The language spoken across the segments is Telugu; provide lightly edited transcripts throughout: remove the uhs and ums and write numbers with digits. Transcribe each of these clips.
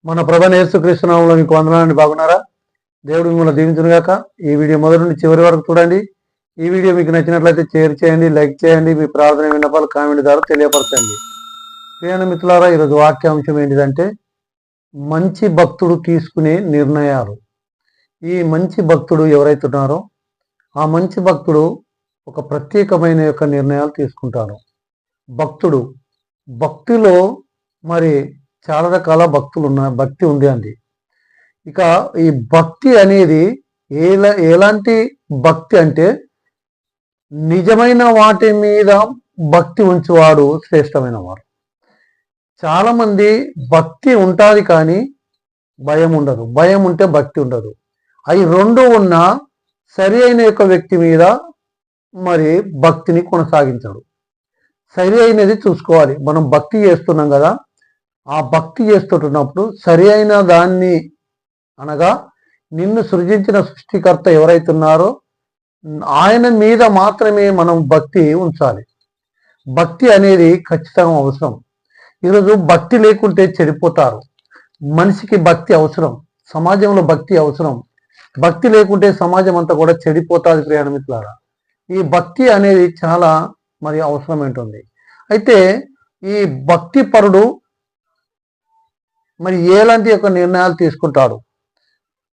మన ప్రభువైన యేసుక్రీస్తు నామములో మీకు వందనాలండి. బాగున్నారా? దేవుడు మిమ్మల్ని దీవించునుగాక. ఈ వీడియో మొదటి నుండి చివరి వరకు చూడండి. ఈ వీడియో మీకు నచ్చినట్లయితే షేర్ చేయండి, లైక్ చేయండి, మీ ప్రార్థన విన్నపాలు కామెంట్ ద్వారా తెలియపరచండి. ప్రియమైన మిత్రులారా, ఈరోజు వాక్యాంశం ఏంటిదంటే మంచి భక్తుడు తీసుకునే నిర్ణయాలు. ఈ మంచి భక్తుడు ఎవరైతే ఉన్నారో ఆ మంచి భక్తుడు ఒక ప్రత్యేకమైన యొక్క నిర్ణయాలు తీసుకుంటాడు. భక్తుడు భక్తిలో మరి చాలా రకాల భక్తి ఉంది అండి. ఇక ఈ భక్తి అనేది ఎలాంటి భక్తి అంటే నిజమైన వాటి మీద భక్తి ఉంచువాడు శ్రేష్టమైన వాడు. చాలా మంది భక్తి ఉంటుంది కానీ భయం ఉండదు, భయం ఉంటే భక్తి ఉండదు. అవి రెండు ఉన్న సరి అయిన యొక్క వ్యక్తి మీద మరి భక్తిని కొనసాగించడు. సరి అయినది చూసుకోవాలి. మనం భక్తి చేస్తున్నాం కదా, ఆ భక్తి చేస్తున్నప్పుడు సరి అయిన దాన్ని అనగా నిన్ను సృజించిన సృష్టికర్త ఎవరైతే ఉన్నారో ఆయన మీద మాత్రమే మనం భక్తి ఉంచాలి. భక్తి అనేది ఖచ్చితంగా అవసరం. ఈరోజు భక్తి లేకుంటే చెడిపోతారు. మనిషికి భక్తి అవసరం, సమాజంలో భక్తి అవసరం. భక్తి లేకుంటే సమాజం అంతా కూడా చెడిపోతుంది. ప్రియమైన మిత్రులారా, ఈ భక్తి అనేది చాలా మరి అవసరం ఉంటుంది. అయితే ఈ భక్తి పరుడు మరి ఎలాంటి యొక్క నిర్ణయాలు తీసుకుంటాడు,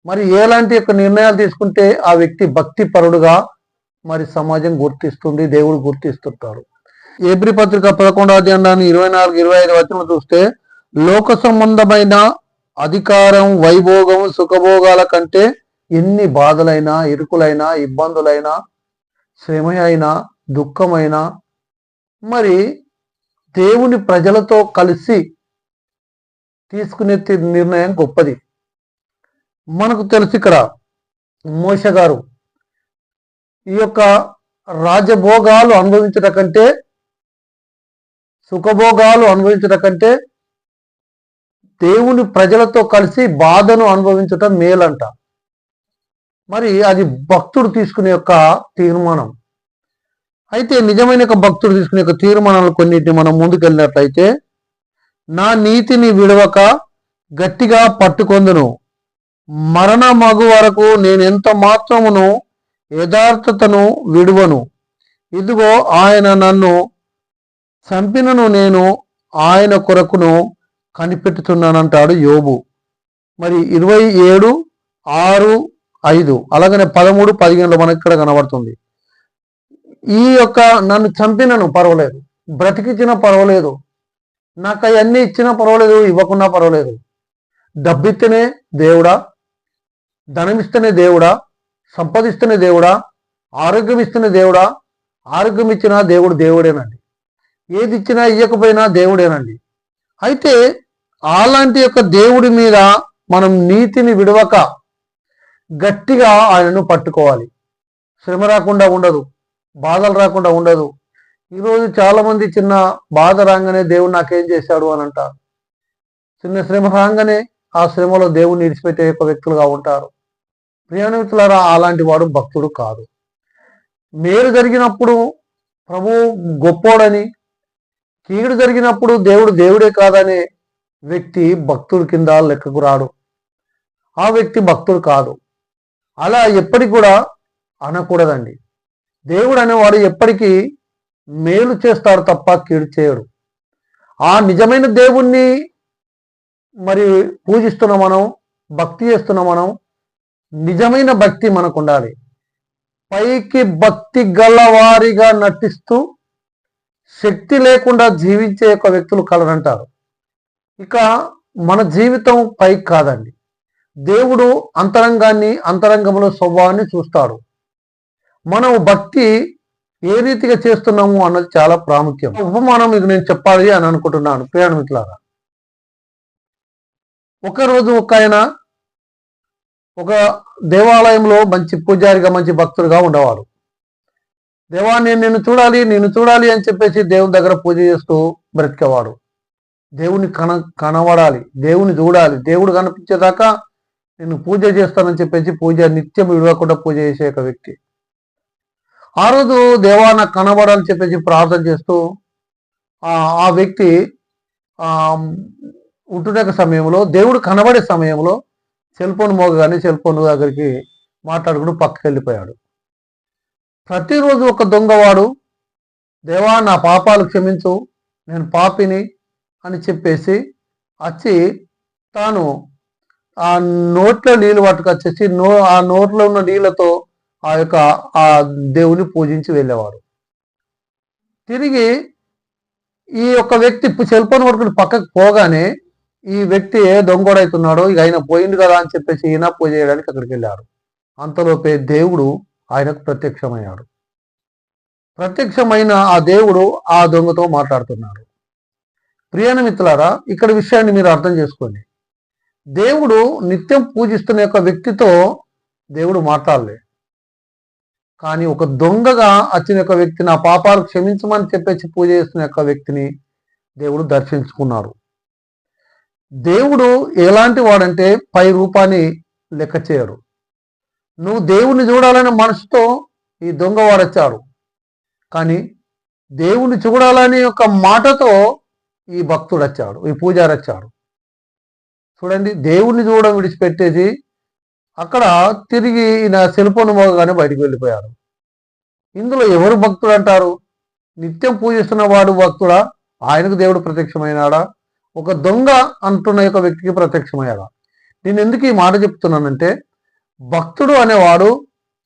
మరి ఎలాంటి యొక్క నిర్ణయాలు తీసుకుంటే ఆ వ్యక్తి భక్తి పరుడుగా మరి సమాజం గుర్తిస్తుంది, దేవుడు గుర్తిస్తుంటాడు. ఏబ్రీ పత్రిక 11వ అధ్యాయాన్ని 24-25 వచనం చూస్తే లోక సంబంధమైన అధికారం, వైభోగం, సుఖభోగాల కంటే ఎన్ని బాధలైనా, ఇరుకులైనా, ఇబ్బందులైనా, శ్రమ అయినా, దుఃఖమైనా మరి దేవుని ప్రజలతో కలిసి తీసుకునే నిర్ణయం గొప్పది. మనకు తెలుసు, ఇక్కడ మోషే గారు ఈ యొక్క రాజభోగాలు అనుభవించట కంటే, సుఖభోగాలు అనుభవించట కంటే దేవుని ప్రజలతో కలిసి బాధను అనుభవించటం మేలంట. మరి అది భక్తుడు తీసుకునే యొక్క తీర్మానం. అయితే నిజమైన భక్తుడు తీసుకునే యొక్క తీర్మానాలు కొన్నిటిని మనం ముందుకెళ్ళినట్లయితే, నా నీతిని విడవక గట్టిగా పట్టుకొందును, మరణ మగు వరకు నేను ఎంత మాత్రమును యథార్థతను విడువను. ఇదిగో ఆయన నన్ను చంపినను నేను ఆయన కొరకును కనిపెట్టుతున్నానంటాడు యోబు. మరి 27:6-5 అలాగనే 13-15 మనకి ఇక్కడ కనబడుతుంది. ఈ యొక్క నన్ను చంపినను పర్వాలేదు, బ్రతికించిన పర్వాలేదు, నాకు అవన్నీ ఇచ్చినా పర్వాలేదు, ఇవ్వకున్నా పర్వాలేదు, డబ్బిస్తేనే దేవుడా, ధనమిస్తేనే దేవుడా, సంపదిస్తేనే దేవుడా, ఆరోగ్యం ఇస్తేనే దేవుడా, ఆరోగ్యం ఇచ్చినా దేవుడు దేవుడేనండి, ఏది ఇచ్చినా ఇవ్వకపోయినా దేవుడేనండి. అయితే అలాంటి యొక్క దేవుడి మీద మనం నీతిని విడవక గట్టిగా ఆయనను పట్టుకోవాలి. శ్రమ రాకుండా ఉండదు, బాధలు రాకుండా ఉండదు. ఈరోజు చాలా మంది చిన్న బాధ రాగానే దేవుడు నాకేం చేశాడు అని అంటారు. చిన్న శ్రమ రాగానే ఆ శ్రమలో దేవుడిని విడిచిపెట్టే యొక్క వ్యక్తులుగా ఉంటారు. ప్రియమిత్రులారా, అలాంటి వాడు భక్తుడు కాదు. మేలు జరిగినప్పుడు ప్రభు గొప్పోడని, కీడు జరిగినప్పుడు దేవుడు దేవుడే కాదనే వ్యక్తి భక్తుడి కింద లెక్కకు రాడు. ఆ వ్యక్తి భక్తుడు కాదు. అలా ఎప్పటికి కూడా అనకూడదండి. దేవుడు అనేవాడు ఎప్పటికీ మేలు చేస్తాడు తప్ప కీడు చేయడు. ఆ నిజమైన దేవుణ్ణి మరి పూజిస్తున్నాం మనం, భక్తి చేస్తున్నాం మనం. నిజమైన భక్తి మనకు ఉండాలి. పైకి భక్తి గలవారిగా నటిస్తూ శక్తి లేకుండా జీవించే యొక్క వ్యక్తులు కలరంటారు. ఇక మన జీవితం పైకి కాదండి. దేవుడు అంతరంగంలో స్వభావాన్ని చూస్తాడు. మనం భక్తి ఏ రీతిగా చేస్తున్నాము అన్నది చాలా ప్రాముఖ్యం. ఉపమానం మీకు నేను చెప్పాలి అని అనుకుంటున్నాను. ప్రియమిత్రులారా, ఒకరోజు ఒక దేవాలయంలో మంచి పూజారిగా, మంచి భక్తుడిగా ఉండేవాడు. దేవా, నిన్ను చూడాలి అని చెప్పేసి దేవుని దగ్గర పూజ చేస్తూ బ్రతికేవాడు. దేవుని కనబడాలి, దేవుని చూడాలి, దేవుడు కనిపించేదాకా నేను పూజ చేస్తానని చెప్పేసి నిత్యం విడవకుండా పూజ చేసే ఒక వ్యక్తి. ఆ రోజు దేవా నాకు కనబడాలని చెప్పేసి ప్రార్థన చేస్తూ ఆ వ్యక్తి ఉంటున్న సమయంలో దేవుడు కనబడే సమయంలో సెల్ ఫోన్ మోగగానే సెల్ ఫోన్ దగ్గరికి మాట్లాడుకుంటూ పక్కకి వెళ్ళిపోయాడు. ప్రతిరోజు ఒక దొంగవాడు, దేవా నా పాపాలు క్షమించు, నేను పాపిని అని చెప్పేసి వచ్చి తాను ఆ నోట్లో నీళ్ళు పట్టుకొచ్చేసి ఆ నోట్లో ఉన్న నీళ్ళతో ఆ దేవుని పూజించి వెళ్ళేవాడు. తిరిగి ఈ యొక్క వ్యక్తి సెల్ ఫోన్ పట్టుకుని పక్కకు పోగానే ఈ వ్యక్తి ఏ దొంగోడవుతున్నాడో ఇక ఆయన పోయింది కదా అని చెప్పేసి ఈయన పూజ చేయడానికి అక్కడికి వెళ్ళారు. అంతలోపే దేవుడు ఆయనకు ప్రత్యక్షమయ్యాడు. ప్రత్యక్షమైన ఆ దేవుడు ఆ దొంగతో మాట్లాడుతున్నాడు. ప్రియమైన మిత్రులారా, ఇక్కడ విషయాన్ని మీరు అర్థం చేసుకోండి. దేవుడు నిత్యం పూజిస్తున్న యొక్క వ్యక్తితో దేవుడు మాట్లాడలే, కానీ ఒక దొంగగా వచ్చిన యొక్క వ్యక్తి, నా పాపాలు క్షమించమని చెప్పేసి పూజ చేస్తున్న యొక్క వ్యక్తిని దేవుడు దర్శించుకున్నాడు. దేవుడు ఎలాంటి వాడంటే పై రూపాన్ని లెక్క చేయడు. నువ్వు దేవుణ్ణి చూడాలనే మనసుతో ఈ దొంగవాడు వచ్చాడు, కానీ దేవుణ్ణి చూడాలనే యొక్క మాటతో ఈ భక్తుడు వచ్చాడు, ఈ పూజారి వచ్చాడు. చూడండి, దేవుణ్ణి చూడడం విడిచిపెట్టేసి అక్కడ తిరిగి ఈయన సెల్ ఫోన్ మోగగానే బయటకు వెళ్ళిపోయాడు. ఇందులో ఎవరు భక్తుడు అంటారు? నిత్యం పూజిస్తున్న వాడు భక్తుడా? ఆయనకు దేవుడు ప్రత్యక్షమైనాడా? ఒక దొంగ అంటున్న యొక్క వ్యక్తికి ప్రత్యక్షమయ్యాడా? నేను ఎందుకు ఈ మాట చెప్తున్నానంటే, భక్తుడు అనేవాడు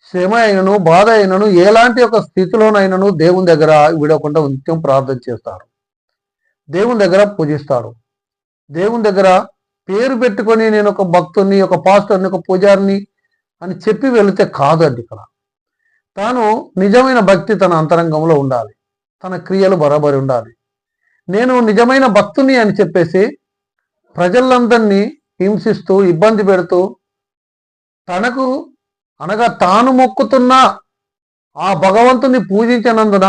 శ్రమ అయినను బాధ అయినను ఎలాంటి ఒక స్థితిలోనైనాను దేవుని దగ్గర విడవకుండా నిత్యం ప్రార్థన చేస్తాడు, దేవుని దగ్గర పూజిస్తాడు. దేవుని దగ్గర పేరు పెట్టుకొని నేను ఒక భక్తుని, ఒక పాస్టర్ని, ఒక పూజారిని అని చెప్పి వెళితే కాదండి. ఇక్కడ తాను నిజమైన భక్తి తన అంతరంగంలో ఉండాలి, తన క్రియలు బరాబరి ఉండాలి. నేను నిజమైన భక్తుని అని చెప్పేసి ప్రజలందరినీ హింసిస్తూ ఇబ్బంది పెడుతూ తనకు అనగా తాను మొక్కుతున్న ఆ భగవంతుని పూజించినందున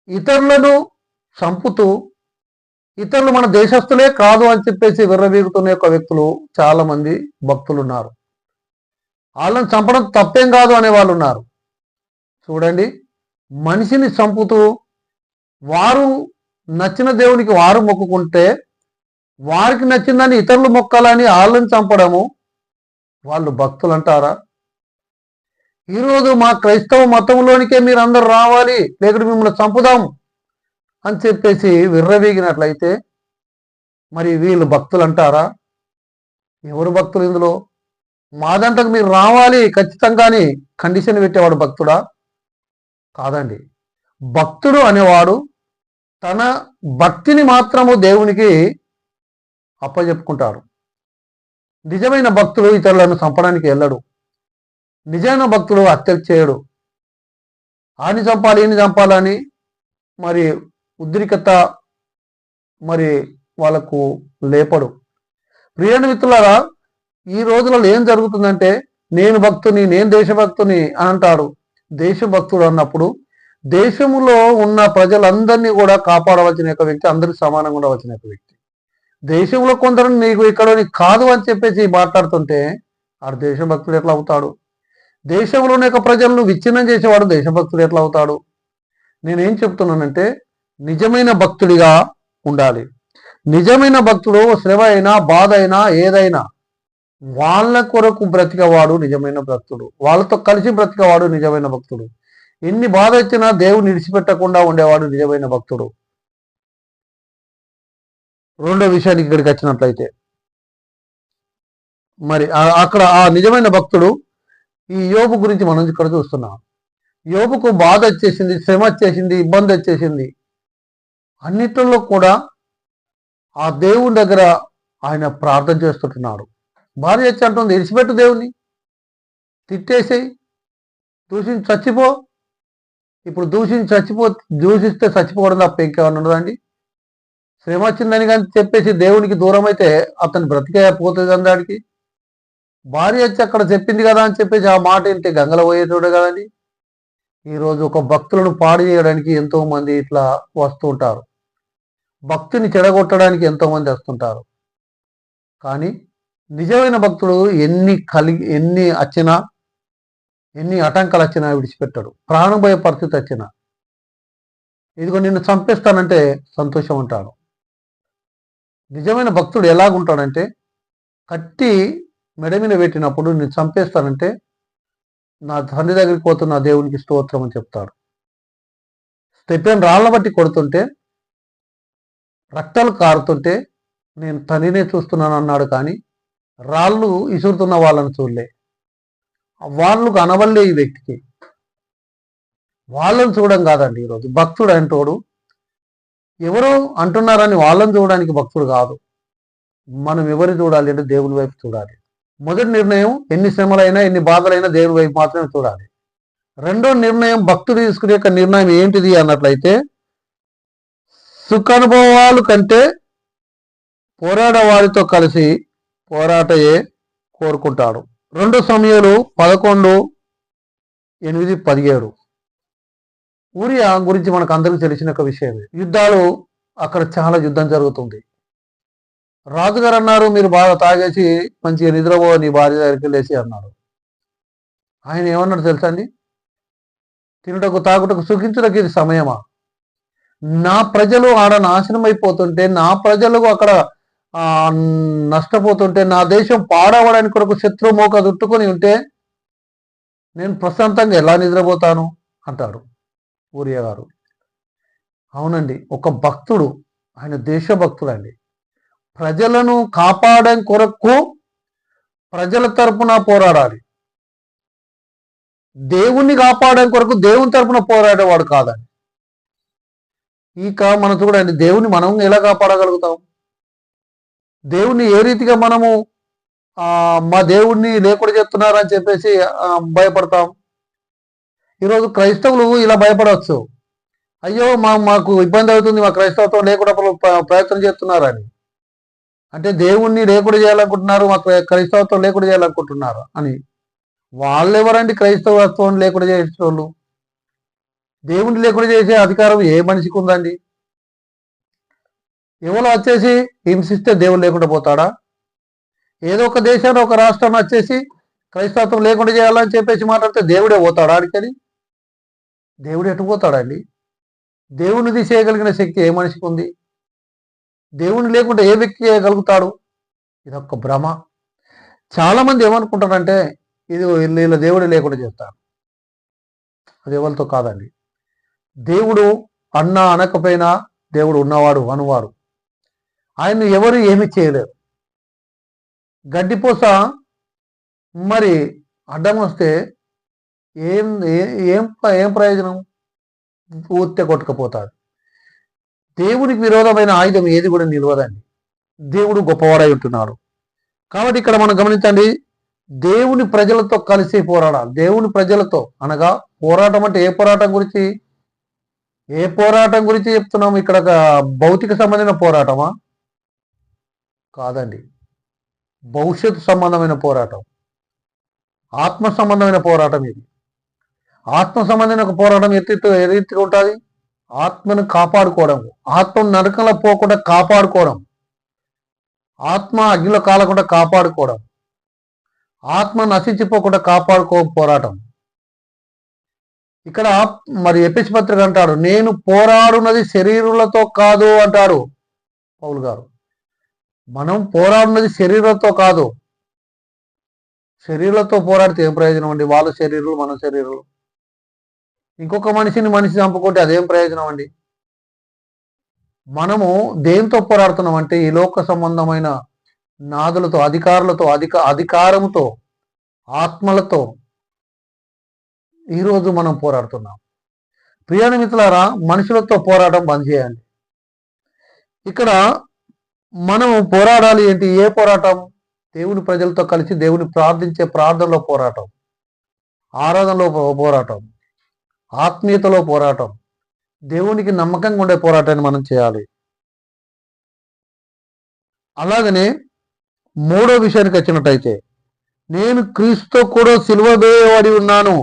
ఇతరులను చంపుతూ ఇతరులు మన దేశస్తులే కాదు అని చెప్పేసి విర్రవీగుతున్న యొక్క వ్యక్తులు చాలా మంది భక్తులు ఉన్నారు. వాళ్ళని చంపడం తప్పేం కాదు అనే వాళ్ళు ఉన్నారు. చూడండి, మనిషిని చంపుతూ వారు నచ్చిన దేవునికి వారు మొక్కుకుంటే వారికి నచ్చిందని ఇతరులు మొక్కాలని వాళ్ళని చంపడము వాళ్ళు భక్తులు అంటారా? ఈరోజు మా క్రైస్తవ మతంలోనికే మీరు అందరు రావాలి, లేకపోతే మిమ్మల్ని చంపుదాం అని చెప్పేసి విర్రవీగినట్లయితే మరి వీళ్ళు భక్తులు అంటారా? ఎవరు భక్తులు ఇందులో? మా దాంట్లోకి మీరు రావాలి ఖచ్చితంగా అని కండిషన్ పెట్టేవాడు భక్తుడా? కాదండి. భక్తుడు అనేవాడు తన భక్తిని మాత్రము దేవునికి అప్పచెప్పుకుంటాడు. నిజమైన భక్తుడు ఇతరులను చంపడానికి వెళ్ళడు. నిజమైన భక్తుడు హత్యలు చేయడు. ఆని చంపాలి ఈయన చంపాలని మరి ఉద్రిక్తత మరి వాళ్ళకు లేపడు. ప్రియమైన మిత్రులారా, ఈ రోజులలో ఏం జరుగుతుందంటే నేను భక్తుని, నేను దేశభక్తుని అని అంటాడు. దేశభక్తుడు అన్నప్పుడు దేశంలో ఉన్న ప్రజలందరినీ కూడా కాపాడవలసిన యొక్క వ్యక్తి, అందరికి సమానంగా ఉండవలసిన యొక్క వ్యక్తి. దేశంలో కొందరు నీకు ఇక్కడ కాదు అని చెప్పేసి మాట్లాడుతుంటే ఆడు దేశభక్తుడు ఎట్లా అవుతాడు? దేశంలోని యొక్క ప్రజలను విచ్ఛిన్నం చేసేవాడు దేశభక్తుడు ఎట్లా అవుతాడు? నేనేం చెప్తున్నానంటే నిజమైన భక్తుడిగా ఉండాలి. నిజమైన భక్తుడు శ్రమ అయినా బాధ అయినా ఏదైనా వాళ్ళ కొరకు బ్రతికేవాడు నిజమైన భక్తుడు. వాళ్ళతో కలిసి బ్రతికేవాడు నిజమైన భక్తుడు. ఎన్ని బాధ వచ్చినా దేవుని విడిచిపెట్టకుండా ఉండేవాడు నిజమైన భక్తుడు. రెండో విషయానికి ఇక్కడికి వచ్చినట్లయితే మరి అక్కడ ఆ నిజమైన భక్తుడు ఈ యోబు గురించి మనం ఇక్కడ చూస్తున్నాం. యోబుకు బాధ వచ్చేసింది, శ్రమ వచ్చేసింది, ఇబ్బంది వచ్చేసింది. అన్నిటిలో కూడా ఆ దేవుని దగ్గర ఆయన ప్రార్థన చేస్తుంటున్నాడు. భార్య వచ్చి అంటుంది, విడిచిపెట్టు దేవుని, తిట్టేసేయి, దూషించి చచ్చిపో. ఇప్పుడు దూషిస్తే చచ్చిపోవడం తప్ప ఇంకేమన్నా ఉండదండి? శ్రమ వచ్చిందని కానీ చెప్పేసి దేవునికి దూరం అయితే అతను బ్రతికే పోతుంది అందరికి. భార్య వచ్చి అక్కడ చెప్పింది కదా అని చెప్పేసి ఆ మాట ఇంటే గంగల పోయేటోడు కదండి. ఈరోజు ఒక భక్తులను పాడు చేయడానికి ఎంతో మంది ఇట్లా వస్తూ ఉంటారు. భక్తిని చెడగొట్టడానికి ఎంతో మంది వస్తుంటారు. కానీ నిజమైన భక్తుడు ఎన్ని వచ్చినా, ఎన్ని ఆటంకాలు వచ్చినా విడిచిపెట్టాడు. ప్రాణభయ పరిస్థితి వచ్చినా, ఇదిగో నిన్ను చంపేస్తానంటే సంతోషం ఉంటాడు. నిజమైన భక్తుడు ఎలాగుంటాడంటే, కట్టి మెడ మీద పెట్టినప్పుడు నేను చంపేస్తానంటే నా తండ్రి దగ్గరికి పోతున్న దేవునికి స్తోత్రం అని చెప్తాడు. స్టెఫెన్ రాళ్ళ బట్టి కొడుతుంటే, రక్తాలు కారుతుంటే నేను తండ్రినే చూస్తున్నాను అన్నాడు. కానీ రాళ్ళు ఇసురుతున్న వాళ్ళని చూడలే. వాళ్ళు కనబడలే ఈ వ్యక్తికి. వాళ్ళని చూడడం కాదండి ఈరోజు భక్తుడు అంటోడు. ఎవరో అంటున్నారని వాళ్ళని చూడడానికి భక్తుడు కాదు. మనం ఎవరిని చూడాలి అంటే దేవుని వైపు చూడాలి. మొదటి నిర్ణయం ఎన్ని శ్రమలైనా ఎన్ని బాధలైనా దేవుని వైపు మాత్రమే చూడాలి. రెండో నిర్ణయం భక్తుడు తీసుకునే యొక్క నిర్ణయం ఏంటిది అన్నట్లయితే, సుఖానుభవాలు కంటే పోరాడే వారితో కలిసి పోరాటయే కోరుకుంటాడు. 2 సమూయేలు 11:8-17. ఊరియా గురించి మనకు అందరికీ తెలిసిన ఒక విషయమే. యుద్ధాలు అక్కడ చాలా యుద్ధం జరుగుతుంది. రాజుగారు అన్నారు, మీరు బాగా తాగేసి మంచిగా నిద్రపో, నీ భార్య దగ్గరికి వెళ్ళేసి అన్నాడు. ఆయన ఏమన్నాడు తెలుసా అండి? తినుటకు తాగుటకు సుఖించుటకు ఇది సమయమా? నా ప్రజలు ఆడ నాశనం అయిపోతుంటే, నా ప్రజలకు అక్కడ నష్టపోతుంటే, నా దేశం పాడవడానికి కొరకు శత్రు మోక చుట్టుకొని ఉంటే నేను ప్రశాంతంగా ఎలా నిద్రపోతాను అంటాడు ఊరియా గారు. అవునండి, ఒక భక్తుడు, ఆయన దేశభక్తుడు అండి. ప్రజలను కాపాడే కొరకు ప్రజల తరపున పోరాడాలి. దేవుణ్ణి కాపాడే కొరకు దేవుని తరపున పోరాడేవాడు కాదండి. ఇక మనం చూడండి, దేవుని మనం ఎలా కాపాడగలుగుతాం? దేవుణ్ణి ఏ రీతిగా మనము మా దేవుణ్ణి లేకుండా చెప్తున్నారని చెప్పేసి భయపడతాం. ఈరోజు క్రైస్తవులు ఇలా భయపడవచ్చు. అయ్యో మాకు ఇబ్బంది అవుతుంది, మా క్రైస్తవత్వం లేకుండా ప్రయత్నం చేస్తున్నారని. అంటే దేవుణ్ణి లేకుండా చేయాలనుకుంటున్నారు, మా క్రైస్తవత్వం లేకుండా చేయాలనుకుంటున్నారు అని. వాళ్ళెవరండి క్రైస్తవత్వం లేకుండా చేసేటోళ్ళు? దేవుణ్ణి లేకుండా చేసే అధికారం ఏ మనిషికి ఉందండి? ఎవరో వచ్చేసి హింసిస్తే దేవుడు లేకుండా పోతాడా? ఏదో ఒక దేశాన్ని ఒక రాష్ట్రాన్ని వచ్చేసి క్రైస్తవత్వం లేకుండా చేయాలని చెప్పేసి మాట్లాడితే దేవుడే పోతాడా అడికని? దేవుడు ఎటు పోతాడండి? దేవుని తీసేయగలిగిన శక్తి ఏ మనిషికి ఉంది? దేవుని లేకుండా ఏ వ్యక్తి చేయగలుగుతాడు? ఇదొక భ్రమ. చాలా మంది ఏమనుకుంటారంటే, ఇది వీళ్ళ దేవుడు లేకుండా చేస్తారు. అది ఎవరితో కాదండి. దేవుడు అన్నా అనకపోయినా దేవుడు ఉన్నవాడు అనువాడు. ఆయన్ని ఎవరు ఏమి చేయలేరు. గడ్డిపోస మరి అడ్డం వస్తే ఏం ఏం ఏం ప్రయోజనం? పూర్తి కొట్టుకపోతాడు. దేవునికి విరోధమైన ఆయుధం ఏది కూడా నిలవదండి. దేవుడు గొప్పవాడై ఉంటున్నాడు. కాబట్టి ఇక్కడ మనం గమనించండి, దేవుని ప్రజలతో కలిసి పోరాడాలి. దేవుని ప్రజలతో అనగా పోరాటం అంటే ఏ పోరాటం గురించి చెప్తున్నాము? ఇక్కడ భౌతిక సంబంధమైన పోరాటమా? కాదండి. భవిష్యత్తు సంబంధమైన పోరాటం, ఆత్మ సంబంధమైన పోరాటం ఇది. ఆత్మ సంబంధమైన ఒక పోరాటం ఏ రీతిగా ఉంటుంది? ఆత్మను కాపాడుకోవడం, ఆత్మను నరకంలో పోకుండా కాపాడుకోవడం, ఆత్మ అగ్నిలో కాలకుండా కాపాడుకోవడం, ఆత్మ నశించిపోకుండా పోరాటం. ఇక్కడ మరి ఎపిసి పత్రిక అంటాడు, నేను పోరాడున్నది శరీరులతో కాదు అంటాడు పౌలు గారు. మనం పోరాడున్నది శరీరంతో కాదు. శరీరంతో పోరాడితే ఏం ప్రయోజనం అండి? వాళ్ళ శరీరాలు మన శరీరాలు. ఇంకొక మనిషి చంపుకుంటే అదేం ప్రయోజనం అండి? మనము దేంతో పోరాడుతున్నాం అంటే ఈ లోక సంబంధమైన నాదులతో, అధికారులతో, అధికారంతో, ఆత్మలతో ఈరోజు మనం పోరాడుతున్నాం. ప్రియాని మిత్రులారా, మనుషులతో పోరాటం బంద్ చేయండి. ఇక్కడ మనము పోరాడాలి ఏంటి? ఏ పోరాటం? దేవుని ప్రజలతో కలిసి దేవుని ప్రార్థించే ప్రార్థనలో పోరాటం, ఆరాధనలో పోరాటం, ఆత్మీయతలో పోరాటం, దేవునికి నమ్మకంగా ఉండే పోరాటాన్ని మనం చేయాలి. అలాగనే మూడో విషయానికి వచ్చినట్టయితే, నేను క్రీస్తుతో కూడా సిలువ వేయబడి ఉన్నాను,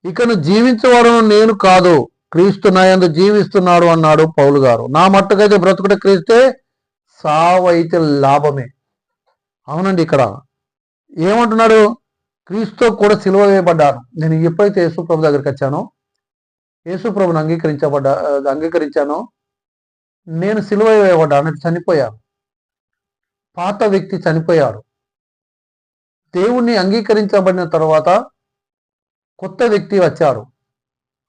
ఇకను జీవించేవాడును నేను కాదు, క్రీస్తు నా యందు జీవిస్తున్నాడు అన్నాడు పౌలు గారు. నా మట్టుకైతే బ్రతుకుట క్రీస్తే, సావైతే లాభమే. అవునండి, ఇక్కడ ఏమంటున్నాడు? క్రీస్తుతో కూడా సిలువ వేయబడ్డాను. నేను ఎప్పుడైతే యేసుప్రభు దగ్గరికి వచ్చానో, యేసుప్రభుని అంగీకరించానో, నేను సిలువ వేయబడ్డాను, చనిపోయాను. పాత వ్యక్తి చనిపోయాడు. దేవుణ్ణి అంగీకరించబడిన తర్వాత కొత్త వ్యక్తి వచ్చాడు.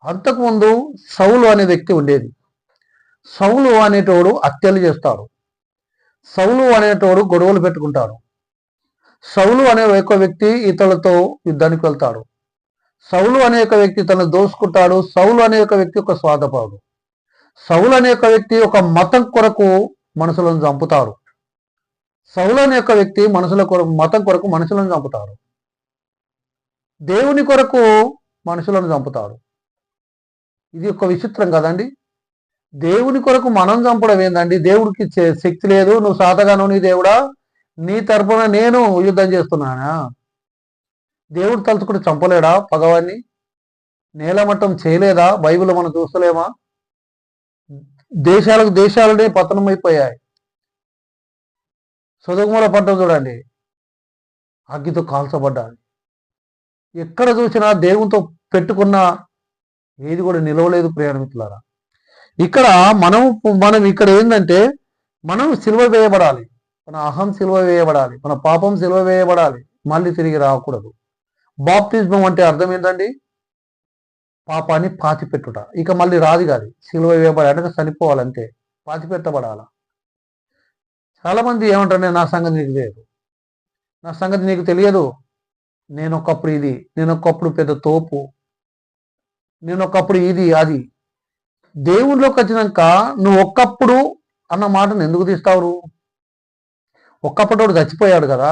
అంతకుముందు సౌలు అనే వ్యక్తి ఉండేది. సౌలు అనేటోడు హత్యలు చేస్తాడు. సౌలు అనేటోడు గొడవలు పెట్టుకుంటాడు. సౌలు అనే ఒక వ్యక్తి ఇతరులతో యుద్ధానికి వెళ్తాడు. సౌలు అనే ఒక వ్యక్తి తను దోసుకుంటాడు. సౌలు అనే ఒక వ్యక్తి ఒక స్వార్థపరుడు. సౌలు అనే ఒక వ్యక్తి ఒక మతం కొరకు మనుషులను చంపుతాడు. సౌలు అనే ఒక వ్యక్తి మతం కొరకు మనుషులను చంపుతాడు. దేవుని కొరకు మనుషులను చంపుతాడు. ఇది ఒక విచిత్రం కదండి. దేవుని కొరకు మనం చంపడం ఏందండి? దేవుడికి శక్తి లేదు, నువ్వు సాతగాను, నీ దేవుడా, నీ తరపున నేను యుద్ధం చేస్తున్నానా? దేవుడు తలుచుకుంటే చంపలేడా పగవాన్ని? నేలమట్టం చేయలేదా? బైబిల్ మనం చూస్తలేమా? దేశాలనే పతనమైపోయాయి. సొదొగొమొర పట్టణం చూడండి, అగ్గితో కాల్చబడ్డాడు. ఎక్కడ చూసినా దేవునితో పెట్టుకున్న ఏది కూడా నిలవలేదు ప్రయాణమిత్రులారా. ఇక్కడ మనం ఇక్కడ ఏంటంటే మనం సిలువ వేయబడాలి. మన అహం సిలువ వేయబడాలి. మన పాపం సిలువ వేయబడాలి. మళ్ళీ తిరిగి రాకూడదు. బాప్తిజం అంటే అర్థం ఏంటండి? పాపాన్ని పాతిపెట్టుట. ఇక మళ్ళీ రాదు కాదు. సిలువ వేయబడాలి అంటే చనిపోవాలంటే పాతిపెట్టబడాల. చాలా మంది ఏమంటారు, నా సంగతి నీకు లేదు, నా సంగతి నీకు తెలియదు, నేను ఒకప్పుడు ఇది, నేను ఒకప్పుడు పెద్ద తోపు, నేను ఒకప్పుడు ఇది అది. దేవుళ్ళలోకి వచ్చినాక నువ్వు ఒక్కప్పుడు అన్న మాటను ఎందుకు తీస్తావు? ఒక్కప్పటి చచ్చిపోయాడు కదా,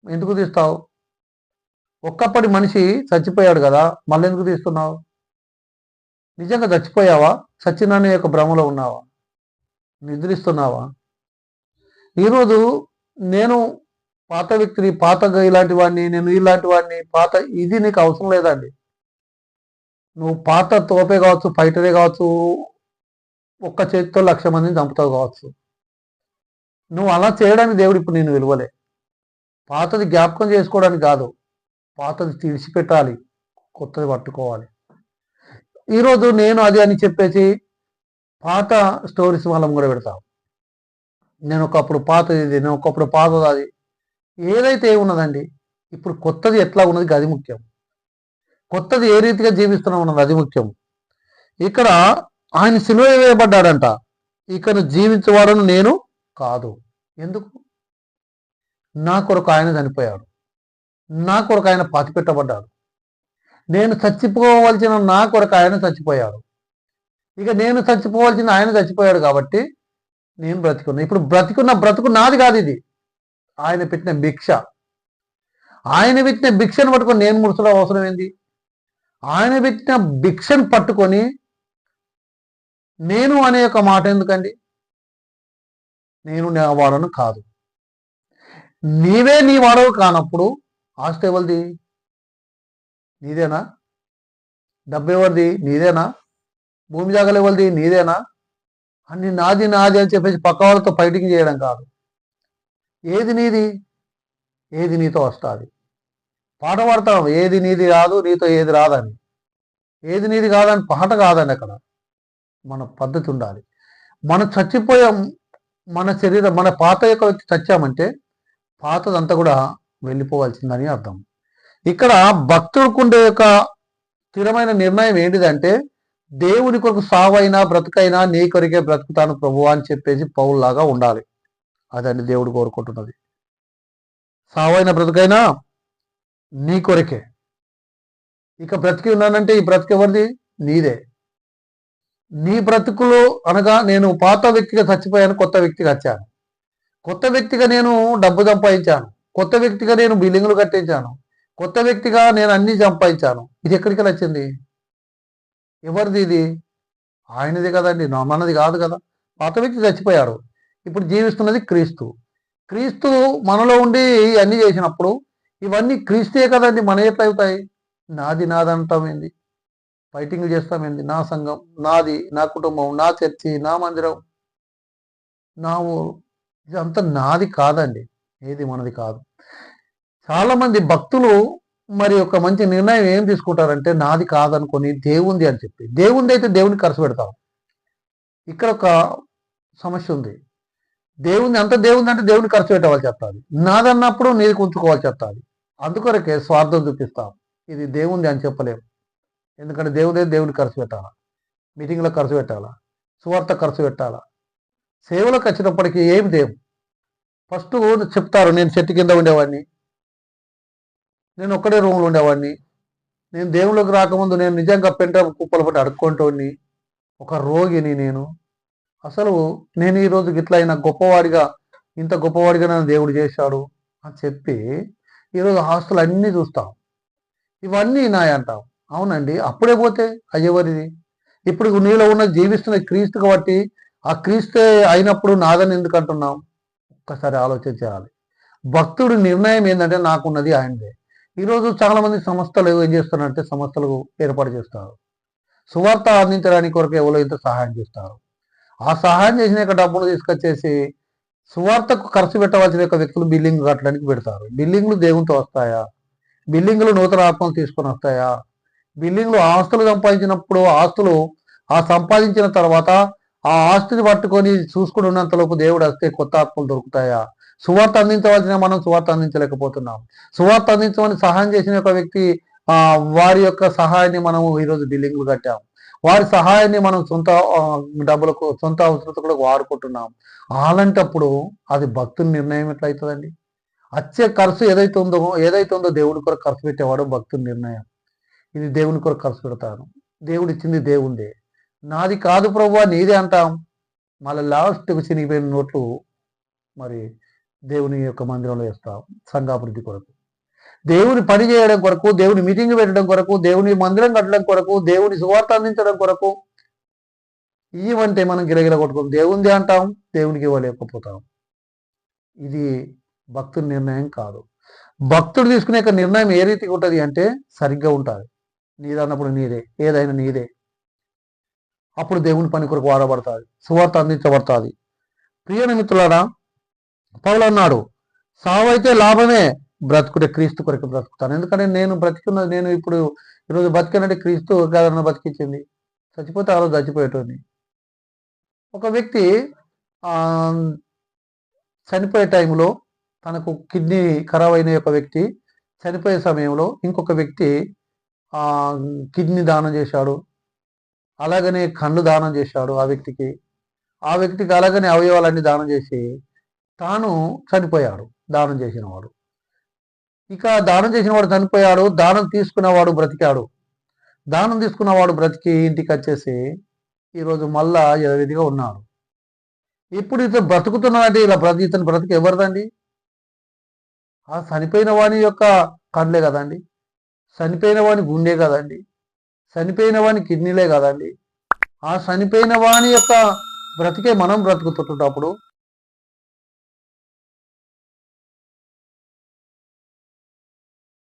ఎందుకు తీస్తావు? ఒక్కప్పటి మనిషి చచ్చిపోయాడు కదా, మళ్ళీ ఎందుకు తీస్తున్నావు? నిజంగా చచ్చిపోయావా? సచ్చినాన్ని యొక్క భ్రమలో ఉన్నావా? నిద్రిస్తున్నావా? ఈరోజు నేను పాత వ్యక్తిని, పాతగా ఇలాంటి వాడిని, నేను ఇలాంటి వాడిని, పాత ఇది నీకు అవసరం లేదండి. నువ్వు పాత తోపే కావచ్చు, ఫైటరే కావచ్చు, ఒక్క చేతితో 1,00,000 మందిని చంపుతావు కావచ్చు. నువ్వు అలా చేయడానికి దేవుడు ఇప్పుడు నేను విలువలే. పాతది జ్ఞాపకం చేసుకోవడానికి కాదు, పాతది తీర్చిపెట్టాలి, కొత్తది పట్టుకోవాలి. ఈరోజు నేను అది అని చెప్పేసి పాత స్టోరీస్ వాళ్ళం కూడా పెడతావు. నేను ఒకప్పుడు పాతది ఇది, నేను ఒకప్పుడు పాతది అది. ఏదైతే ఉన్నదండి, ఇప్పుడు కొత్తది ఎట్లా ఉన్నది అది ముఖ్యం. కొత్తది ఏ రీతిగా జీవిస్తున్నాం ఉన్నది అది ముఖ్యం. ఇక్కడ ఆయన సిలువ వేయబడ్డాడంట. ఇక్కడ జీవించేవాడను నేను కాదు. ఎందుకు? నా కొరకు ఆయన చనిపోయాడు, నా కొరకు ఆయన పాతిపెట్టబడ్డాడు. నేను చచ్చిపోవలసిన నా కొరకు ఆయన చచ్చిపోయాడు. ఇక నేను చచ్చిపోవాల్సిన ఆయన చచ్చిపోయాడు కాబట్టి నేను బ్రతికున్నా. ఇప్పుడు బ్రతుకు నాది కాదు, ఇది ఆయన పెట్టిన భిక్ష. ఆయన పెట్టిన భిక్షను పట్టుకొని నేను ముడచడం అవసరం ఏంది? ఆయన పెట్టిన భిక్షను పట్టుకొని నేను అనే ఒక మాట ఎందుకండి? నేను నా వాడను కాదు. నీవే నీ వాడవు కానప్పుడు ఆస్తి ఎవరిది? నీదేనా? డబ్బు ఎవరిది? నీదేనా? భూమి జాగాలు ఎవరిది? నీదేనా? అన్ని నాది నాది అని చెప్పేసి పక్క వాళ్ళతో ఫైటింగ్ చేయడం కాదు. ఏది నీది? ఏది నీతో వస్తుంది? పాట పాడతాం, ఏది నీది రాదు, నీతో ఏది రాదని. ఏది నీది కాదని పాట కాదండి. అక్కడ మన పద్ధతి ఉండాలి. మనం చచ్చిపోయాం, మన శరీరం, మన పాత యొక్క వ్యక్తి చచ్చామంటే పాతదంతా కూడా వెళ్ళిపోవాల్సిందని అర్థం. ఇక్కడ భక్తుడికుండే యొక్క స్థిరమైన నిర్ణయం ఏంటిదంటే, దేవుని కొరకు సావైనా బ్రతుకైనా నీ కొరికే బ్రతుకుతాను ప్రభు అని చెప్పేసి పౌల్లాగా ఉండాలి. అదండి దేవుడు కోరుకుంటున్నది. సావైన బ్రతుకైనా నీ కొరికే. ఇక బ్రతికి ఉన్నానంటే ఈ బ్రతుకు ఎవరిది? నీదే. నీ బ్రతుకులు అనగా నేను పాత వ్యక్తిగా చచ్చిపోయాను, కొత్త వ్యక్తిగా వచ్చాను. కొత్త వ్యక్తిగా నేను డబ్బు సంపాదించాను, కొత్త వ్యక్తిగా నేను బిల్డింగులు కట్టించాను, కొత్త వ్యక్తిగా నేను అన్ని సంపాదించాను. ఇది ఎక్కడికి వచ్చింది? ఎవరిది ఇది? ఆయనది కదండి, మనది కాదు కదా. పాత వ్యక్తి చచ్చిపోయాడు, ఇప్పుడు జీవిస్తున్నది క్రీస్తు. క్రీస్తు మనలో ఉండి అన్ని చేసినప్పుడు ఇవన్నీ క్రీస్తే కదండి. మన ఎట్లా అవుతాయి? నాది నాదంటామేంది? ఫైటింగ్ చేస్తామేంది? నా సంఘం నాది, నా కుటుంబం, నా చర్చి, నా మందిరం, నా ఊరు, ఇదంతా నాది కాదండి. ఏది మనది కాదు. చాలా మంది భక్తులు మరి ఒక మంచి నిర్ణయం ఏం తీసుకుంటారంటే, నాది కాదనుకొని దేవుంది అని చెప్పి. దేవుంది అయితే దేవునికి ఖర్చు పెడతాం. ఇక్కడ ఒక సమస్య ఉంది. దేవుని అంత దేవుంది అంటే దేవుని ఖర్చు పెట్టవాలి చెప్తాది. నాదన్నప్పుడు నీది ఉంచుకోవాలి చెప్తాది. అందుకొరకే స్వార్థం చూపిస్తాం. ఇది దేవుంది అని చెప్పలేము. ఎందుకంటే దేవుని ఖర్చు పెట్టాలా, మీటింగ్లో ఖర్చు పెట్టాలా, సువార్త ఖర్చు పెట్టాలా, సేవలకు వచ్చినప్పటికీ ఏమి దేవు. ఫస్ట్ చెప్తారు, నేను చెట్టు కింద ఉండేవాడిని, నేను ఒక్కడే రూమ్లో ఉండేవాడిని, నేను దేవుళ్ళకి రాకముందు నేను నిజంగా పెంట కుప్పలు పట్టి అడుక్కుంటోని, ఒక రోగిని నేను. అసలు నేను ఈరోజు గిట్లా అయినా గొప్పవాడిగా, ఇంత గొప్పవాడిగా నన్ను దేవుడు చేశాడు అని చెప్పి ఈరోజు హాస్టల్ అన్నీ చూస్తాం. ఇవన్నీ నాయ అంటాం. అవునండి, అప్పుడే పోతే అయ్యవరిది. ఇప్పుడు నీలో ఉన్న జీవిస్తున్న క్రీస్తు కాబట్టి ఆ క్రీస్తే అయినప్పుడు నాదని ఎందుకు అంటున్నాం? ఒక్కసారి ఆలోచన చేయాలి. భక్తుడి నిర్ణయం ఏంటంటే నాకున్నది ఆయనదే. ఈరోజు చాలా మంది సంస్థలు ఏం చేస్తున్నారంటే సంస్థలు ఏర్పాటు చేస్తారు. సువార్త అందించడానికి కొరకు ఎవరో ఇంత సహాయం చేస్తారు. ఆ సహాయం చేసిన యొక్క డబ్బులు తీసుకొచ్చేసి సువార్తకు ఖర్చు పెట్టవలసిన యొక్క వ్యక్తులు బిల్డింగ్ కట్టడానికి పెడతారు. బిల్డింగ్లు దేవునితో వస్తాయా? బిల్డింగ్లు నూతన ఆత్మలు తీసుకొని వస్తాయా? బిల్డింగ్లు ఆస్తులు సంపాదించినప్పుడు ఆస్తులు ఆ సంపాదించిన తర్వాత ఆ ఆస్తిని పట్టుకొని చూసుకుని ఉన్నంతలోపు దేవుడు వస్తే కొత్త ఆత్మలు దొరుకుతాయా? సువార్త అందించవలసిన మనం సువార్త అందించలేకపోతున్నాం. సువార్త అందించమని సహాయం చేసిన ఒక వ్యక్తి వారి యొక్క సహాయాన్ని మనం ఈరోజు బిల్డింగ్లు కట్టాం. వారి సహాయాన్ని మనం సొంత డబ్బులకు, సొంత అవసరతలకు వాడుకుంటున్నాం. అలాంటప్పుడు అది భక్తుని నిర్ణయం ఎట్లయితుందండి? వచ్చే ఖర్చు ఏదైతే ఉందో దేవుడి కొరకు ఖర్చు పెట్టేవాడు భక్తుని నిర్ణయం. ఇది దేవుని కొరకు ఖర్చు పెడతాను, దేవుడు ఇచ్చింది దేవుందే, నాది కాదు ప్రభువా నీదే అంటాం. మళ్ళీ లాస్ట్కు చినిగిపోయిన నోట్లు మరి దేవుని యొక్క మందిరంలో వేస్తాం. సంఘాభివృద్ధి కొరకు, దేవుని పని చేయడం కొరకు, దేవుని మీటింగ్ పెట్టడం కొరకు, దేవుని మందిరం కట్టడం కొరకు, దేవుని సువార్త అందించడం కొరకు ఇవ్వంటే మనం గిరగిర కొట్టుకోం. దేవుంది అంటాం, దేవునికి ఇవ్వలేకపోతాం. ఇది భక్తుడి నిర్ణయం కాదు. భక్తుడు తీసుకునే నిర్ణయం ఏ రీతిగా ఉంటుంది అంటే సరిగ్గా ఉంటుంది. నీదన్నప్పుడు నీదే, ఏదైనా నీదే. అప్పుడు దేవుని పని కొరకు వాడబడుతుంది, సువార్త అందించబడుతుంది. ప్రియ మిత్రులారా, పౌలు అన్నాడు, సావైతే లాభమే, బ్రతుకుటే క్రీస్తు కొరకు బ్రతుకుతాను. ఎందుకంటే నేను బ్రతికున్నది, నేను ఇప్పుడు ఈరోజు బతికినట్టే క్రీస్తు కాదన్న బతికించింది. చచ్చిపోతే ఆ రోజు చచ్చిపోయేటోని. ఒక వ్యక్తి చనిపోయే టైంలో తనకు కిడ్నీ ఖరాబ్ అయిన ఒక వ్యక్తి చనిపోయే సమయంలో ఇంకొక వ్యక్తి కిడ్నీ దానం చేశాడు, అలాగనే కళ్ళు దానం చేశాడు ఆ వ్యక్తికి అలాగనే అవయవాలన్నీ దానం చేసి తాను చనిపోయాడు. దానం చేసినవాడు, ఇక దానం చేసినవాడు చనిపోయాడు, దానం తీసుకున్నవాడు బ్రతికాడు. దానం తీసుకున్నవాడు బ్రతికి ఇంటికి వచ్చేసి ఈరోజు మళ్ళా యథావిధిగా ఉన్నాడు. ఇప్పుడు ఇతను బ్రతుకుతున్నాడంటే ఇతని బ్రతికి ఎవరిదండి? ఆ చనిపోయిన వాని యొక్క కళ్ళే కదండి, చనిపోయిన వాని గుండె కదండి, చనిపోయిన వాని కిడ్నీలే కదండి. ఆ చనిపోయిన వాని యొక్క బ్రతికే మనం బ్రతుకుతున్నప్పుడు